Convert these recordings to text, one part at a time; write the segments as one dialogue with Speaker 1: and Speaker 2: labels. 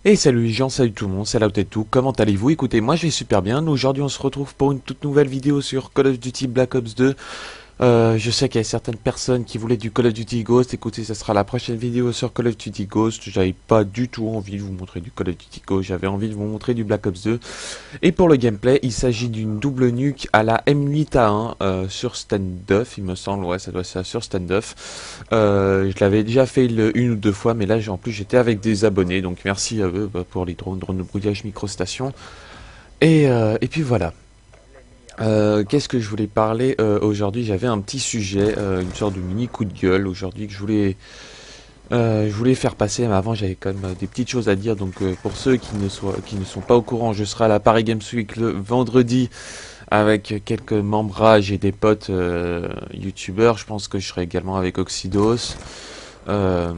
Speaker 1: Et salut les gens, salut tout le monde, c'est Laotetou, comment allez-vous? Écoutez, moi je vais super bien. Aujourd'hui on se retrouve pour une toute nouvelle vidéo sur Call of Duty Black Ops 2. Je sais qu'il y a certaines personnes qui voulaient du Call of Duty Ghost. Écoutez, ça sera la prochaine vidéo sur Call of Duty Ghost. J'avais pas du tout envie de vous montrer du Call of Duty Ghost, j'avais envie de vous montrer du Black Ops 2. Et pour le gameplay, il s'agit d'une double nuke à la M8A1 sur standoff, il me semble, ouais ça doit être ça, sur standoff. Je l'avais déjà fait une ou deux fois, mais là en plus j'étais avec des abonnés, donc merci à eux pour les drones de brouillage microstation. Et puis voilà. Qu'est-ce que je voulais parler aujourd'hui? J'avais un petit sujet, une sorte de mini coup de gueule aujourd'hui que je voulais faire passer, mais avant j'avais quand même des petites choses à dire. Donc pour ceux qui ne sont pas au courant, je serai à la Paris Games Week le vendredi avec quelques membrages et des potes youtubeurs. Je pense que je serai également avec Oxydos. Euh,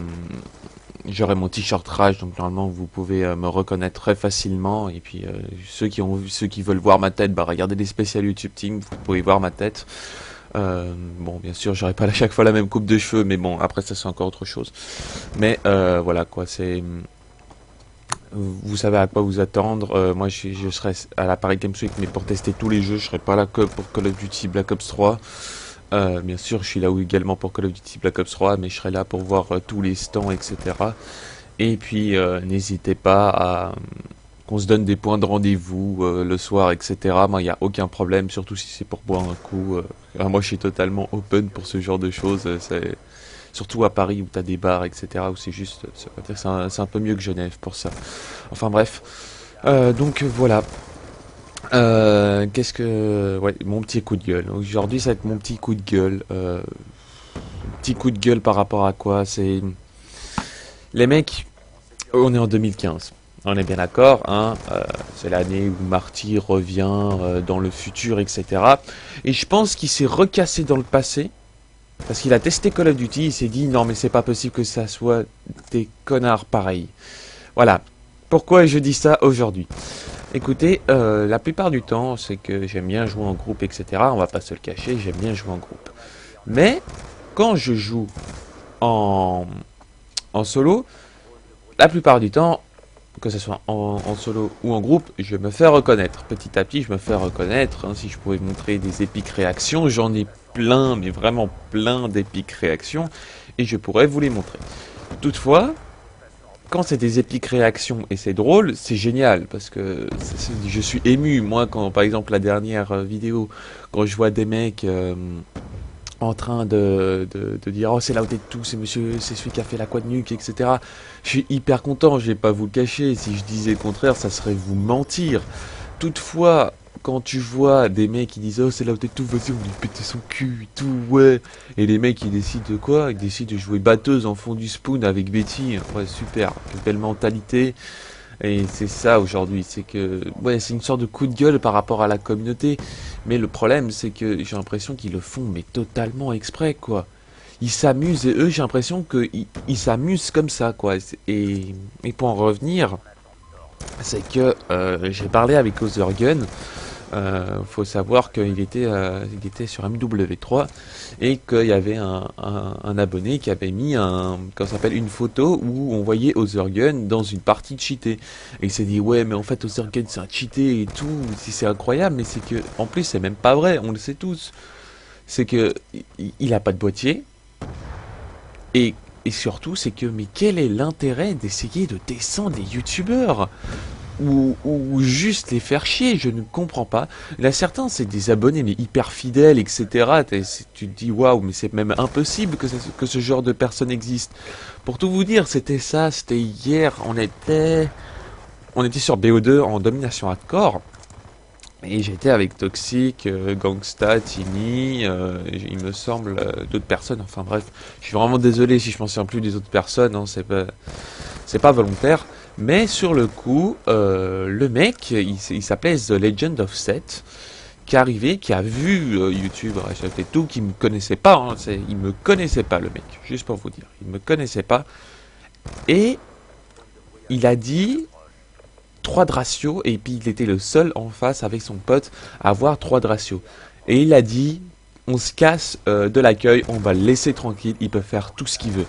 Speaker 1: J'aurai mon t-shirt Rage, donc normalement vous pouvez me reconnaître très facilement. Et puis ceux qui veulent voir ma tête, bah regardez les spéciales YouTube Team, vous pouvez voir ma tête. Bon, bien sûr, j'aurai pas à chaque fois la même coupe de cheveux, mais bon, après ça c'est encore autre chose. Mais voilà quoi, c'est vous savez à quoi vous attendre. Moi je serai à la Paris Games Week, mais pour tester tous les jeux, je serai pas là que pour Call of Duty Black Ops 3. Bien sûr, je suis là également pour Call of Duty Black Ops 3, mais je serai là pour voir tous les stands, etc. Et puis, n'hésitez pas à qu'on se donne des points de rendez-vous le soir, etc. Moi, il n'y a aucun problème, surtout si c'est pour boire un coup. Moi, je suis totalement open pour ce genre de choses. C'est surtout à Paris où tu as des bars, etc. Où c'est juste, c'est un peu mieux que Genève pour ça. Enfin bref. Donc voilà. Qu'est-ce que... Ouais, mon petit coup de gueule. Aujourd'hui, ça va être mon petit coup de gueule. Petit coup de gueule par rapport à quoi? C'est... Les mecs, on est en 2015. On est bien d'accord, hein, c'est l'année où Marty revient dans le futur, etc. Et je pense qu'il s'est recassé dans le passé, parce qu'il a testé Call of Duty, il s'est dit, non mais c'est pas possible que ça soit des connards pareils. Voilà. Pourquoi je dis ça aujourd'hui? Écoutez, la plupart du temps, c'est que j'aime bien jouer en groupe, etc. On va pas se le cacher, j'aime bien jouer en groupe. Mais, quand je joue en, en solo, la plupart du temps, que ce soit en solo ou en groupe, je me fais reconnaître. Petit à petit, je me fais reconnaître. Hein. Si je pouvais montrer des épiques réactions, j'en ai plein, mais vraiment plein d'épiques réactions, et je pourrais vous les montrer. Toutefois, quand c'est des épiques réactions et c'est drôle, c'est génial parce que je suis ému. Moi, quand par exemple la dernière vidéo, quand je vois des mecs en train de dire oh c'est là où t'es tout, c'est monsieur, c'est celui qui a fait la quad nuque, etc. Je suis hyper content. Je vais pas vous le cacher. Si je disais le contraire, ça serait vous mentir. Toutefois, quand tu vois des mecs qui disent oh c'est là où t'es tout, vas-y on lui péter son cul et tout, ouais. Et les mecs qui décident de quoi? Ils décident de jouer batteuse en fond du spoon avec Betty. Ouais super, quelle belle mentalité. Et c'est ça aujourd'hui, c'est que ouais c'est une sorte de coup de gueule par rapport à la communauté. Mais le problème c'est que j'ai l'impression qu'ils le font mais totalement exprès quoi. Ils s'amusent et eux j'ai l'impression qu'ils s'amusent comme ça quoi. Et pour en revenir, c'est que j'ai parlé avec Ozergun. Faut savoir il était sur MW3 et qu'il y avait un abonné qui avait mis une photo où on voyait Ozergun dans une partie cheatée. Et il s'est dit ouais mais en fait Ozergun c'est un cheaté et tout, si c'est incroyable, mais c'est que en plus c'est même pas vrai, on le sait tous. C'est que il a pas de boîtier et et surtout, c'est que, mais quel est l'intérêt d'essayer de descendre les youtubeurs ou juste les faire chier, je ne comprends pas. Là, certains, c'est des abonnés, mais hyper fidèles, etc. Tu te dis, waouh, mais c'est même impossible que ce genre de personnes existe. Pour tout vous dire, c'était hier, on était sur BO2 en domination hardcore. Et j'étais avec Toxic, Gangsta, Timmy, il me semble, d'autres personnes, enfin bref. Je suis vraiment désolé si je m'en souviens plus des autres personnes, hein, c'est pas volontaire. Mais sur le coup, le mec, il s'appelait The Legend of Set, qui est arrivé, qui a vu YouTube, et tout, qui me connaissait pas, hein, il me connaissait pas le mec, juste pour vous dire, il me connaissait pas. Et il a dit 3 de ratio, et puis il était le seul en face avec son pote à avoir 3 de ratio. Et il a dit, on se casse de l'accueil, on va le laisser tranquille, il peut faire tout ce qu'il veut.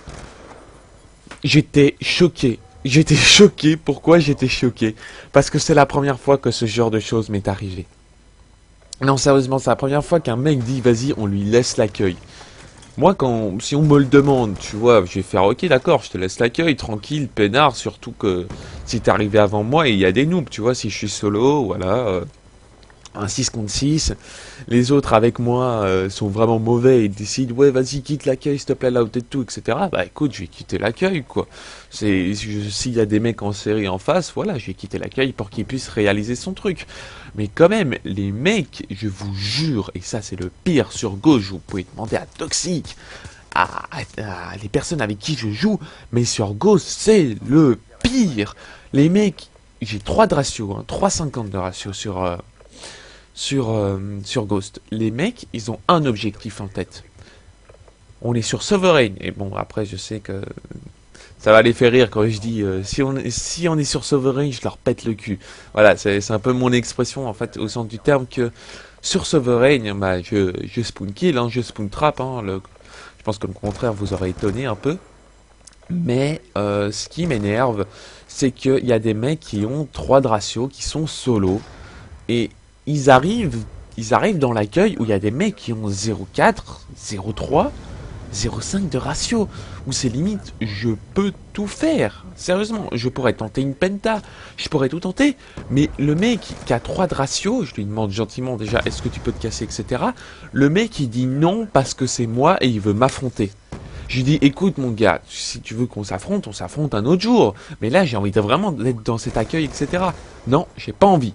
Speaker 1: J'étais choqué. J'étais choqué. Pourquoi j'étais choqué? Parce que c'est la première fois que ce genre de choses m'est arrivé. Non, sérieusement, c'est la première fois qu'un mec dit, vas-y, on lui laisse l'accueil. Moi, si on me le demande, tu vois, je vais faire, ok, d'accord, je te laisse l'accueil, tranquille, peinard, surtout que si t'es arrivé avant moi et il y a des noobs, tu vois, si je suis solo, voilà, un 6 contre 6, les autres avec moi sont vraiment mauvais et décident, ouais, vas-y, quitte l'accueil, s'il te plaît, là où t'es tout, etc. Bah écoute, je vais quitter l'accueil, quoi. S'il y a des mecs en série en face, voilà, je vais quitter l'accueil pour qu'ils puissent réaliser son truc. Mais quand même, les mecs, je vous jure, et ça c'est le pire sur gauche, vous pouvez demander à Toxic, à les personnes avec qui je joue, mais sur Ghost, c'est le pire. Les mecs, j'ai 3 de ratio, hein, 3,50 de ratio sur Ghost. Les mecs, ils ont un objectif en tête. On est sur Sovereign. Et bon, après, je sais que ça va les faire rire quand je dis si on est sur Sovereign, je leur pète le cul. Voilà, c'est un peu mon expression en fait, au sens du terme que sur Sovereign, bah, je spawn kill, hein, je spawn trap. Hein, je pense que le contraire vous aurait étonné un peu. Mais ce qui m'énerve, c'est qu'il y a des mecs qui ont 3 de ratio, qui sont solo, et ils arrivent, ils arrivent dans l'accueil où il y a des mecs qui ont 0,4, 0,3, 0,5 de ratio. Où c'est limite, je peux tout faire. Sérieusement, je pourrais tenter une penta, je pourrais tout tenter. Mais le mec qui a 3 de ratio, je lui demande gentiment déjà, est-ce que tu peux te casser, etc. Le mec il dit non parce que c'est moi et il veut m'affronter. Je lui dis, écoute mon gars, si tu veux qu'on s'affronte, on s'affronte un autre jour. Mais là, j'ai envie de vraiment d'être dans cet accueil, etc. Non, j'ai pas envie.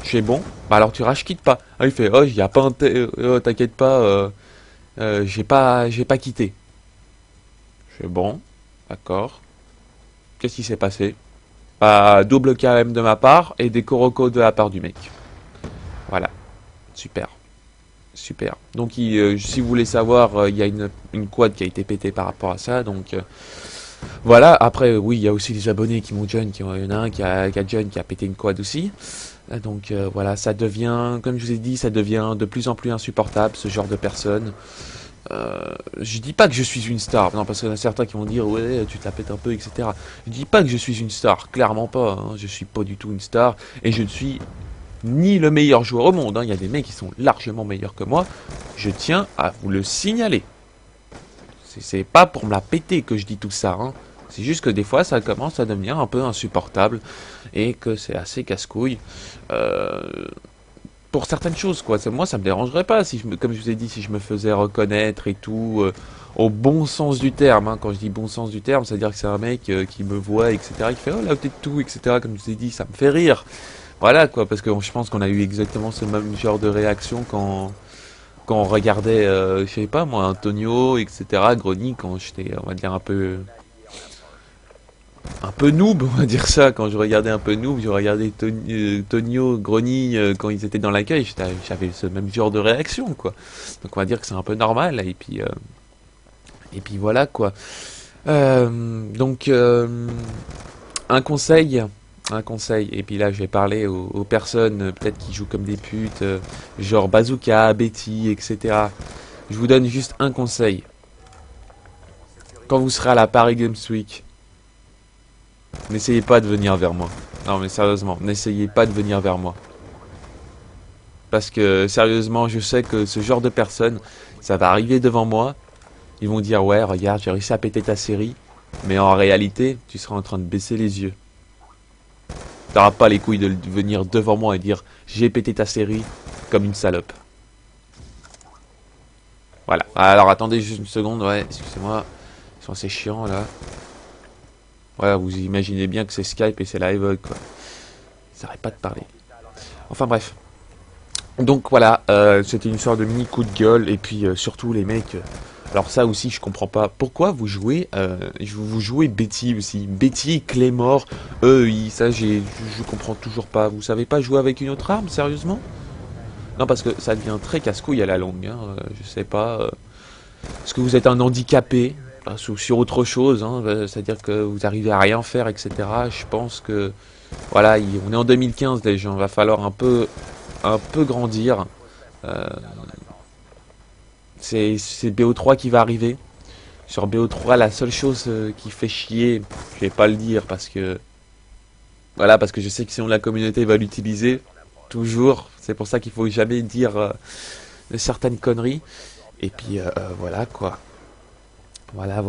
Speaker 1: Je fais bon, bah alors tu rage quitte pas. Ah, il fait, oh, y a pas t'inquiète pas, j'ai pas quitté. Je fais bon, d'accord. Qu'est-ce qui s'est passé? Bah, double KM de ma part et des Koroko de la part du mec. Voilà, super. Super. Donc, si vous voulez savoir, il y a une quad qui a été pétée par rapport à ça. Donc, voilà. Après, oui, il y a aussi les abonnés qui m'ont join. Il y en a un qui a join, qui a pété une quad aussi. Donc, voilà, ça devient, comme je vous ai dit, ça devient de plus en plus insupportable, ce genre de personnes. Je dis pas que je suis une star, non, parce qu'il y en a certains qui vont dire, ouais, tu te la pètes un peu, etc. Je dis pas que je suis une star, clairement pas. Hein. Je suis pas du tout une star. Et je ne suis ni le meilleur joueur au monde, hein. Il y a des mecs qui sont largement meilleurs que moi, je tiens à vous le signaler. C'est pas pour me la péter que je dis tout ça, hein. C'est juste que des fois ça commence à devenir un peu insupportable et que c'est assez casse-couille euh, pour certaines choses, quoi. Moi ça me dérangerait pas, si comme je vous ai dit, si je me faisais reconnaître et tout, au bon sens du terme, hein. Quand je dis bon sens du terme, c'est-à-dire que c'est un mec qui me voit, etc., qui fait oh là t'es tout, etc., comme je vous ai dit, ça me fait rire. Voilà quoi, parce que je pense qu'on a eu exactement ce même genre de réaction quand on regardait, je sais pas moi, Antonio, etc., Grony, quand j'étais, on va dire, un peu noob, on va dire ça, quand je regardais un peu noob, je regardais Tonio, Grony, quand ils étaient dans l'accueil, j'avais ce même genre de réaction, quoi. Donc on va dire que c'est un peu normal, et puis voilà, quoi. Donc, un conseil, et puis là je vais parler aux personnes peut-être qui jouent comme des putes, genre Bazooka, Betty, etc. Je vous donne juste un conseil. Quand vous serez à la Paris Games Week, n'essayez pas de venir vers moi. Non mais sérieusement, n'essayez pas de venir vers moi. Parce que sérieusement, je sais que ce genre de personnes, ça va arriver devant moi. Ils vont dire ouais, regarde, j'ai réussi à péter ta série. Mais en réalité, tu seras en train de baisser les yeux. T'auras pas les couilles de venir devant moi et dire j'ai pété ta série comme une salope. Voilà. Alors attendez juste une seconde, ouais, excusez-moi. Ils sont assez chiants là. Ouais, vous imaginez bien que c'est Skype et c'est la Evoque quoi. Ça arrête pas de parler. Enfin bref. Donc voilà, c'était une sorte de mini coup de gueule et puis surtout les mecs. Alors ça aussi je comprends pas. Pourquoi vous jouez Betty aussi. Betty, Claymore, EI, ça je comprends toujours pas. Vous savez pas jouer avec une autre arme, sérieusement? Non parce que ça devient très casse-couille à la longue, hein. Je sais pas. Est-ce que vous êtes un handicapé sur autre chose, hein, c'est-à-dire que vous arrivez à rien faire, etc. Je pense que voilà, on est en 2015 les gens, va falloir un peu grandir. Euh, c'est BO3 qui va arriver. Sur BO3, la seule chose qui fait chier, je vais pas le dire parce que voilà, parce que je sais que sinon la communauté va l'utiliser toujours. C'est pour ça qu'il faut jamais dire de certaines conneries. Et puis voilà quoi. Voilà.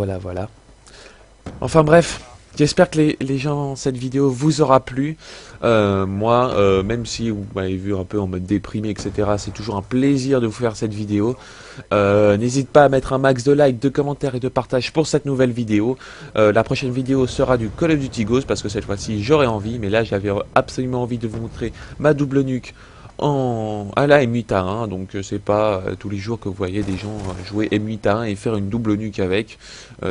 Speaker 1: Enfin bref, j'espère que les gens, cette vidéo vous aura plu. Moi, même si vous m'avez vu un peu en mode déprimé, etc., c'est toujours un plaisir de vous faire cette vidéo. N'hésite pas à mettre un max de likes, de commentaires et de partages pour cette nouvelle vidéo. La prochaine vidéo sera du Call of Duty Ghost parce que cette fois-ci j'aurais envie, mais là j'avais absolument envie de vous montrer ma double nuque à la M8A1, donc c'est pas tous les jours que vous voyez des gens jouer M8A1 et faire une double nuque avec,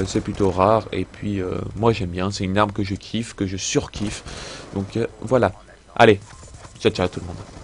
Speaker 1: c'est plutôt rare, et puis moi j'aime bien, c'est une arme que je kiffe, que je surkiffe, donc voilà, allez, ciao ciao tout le monde.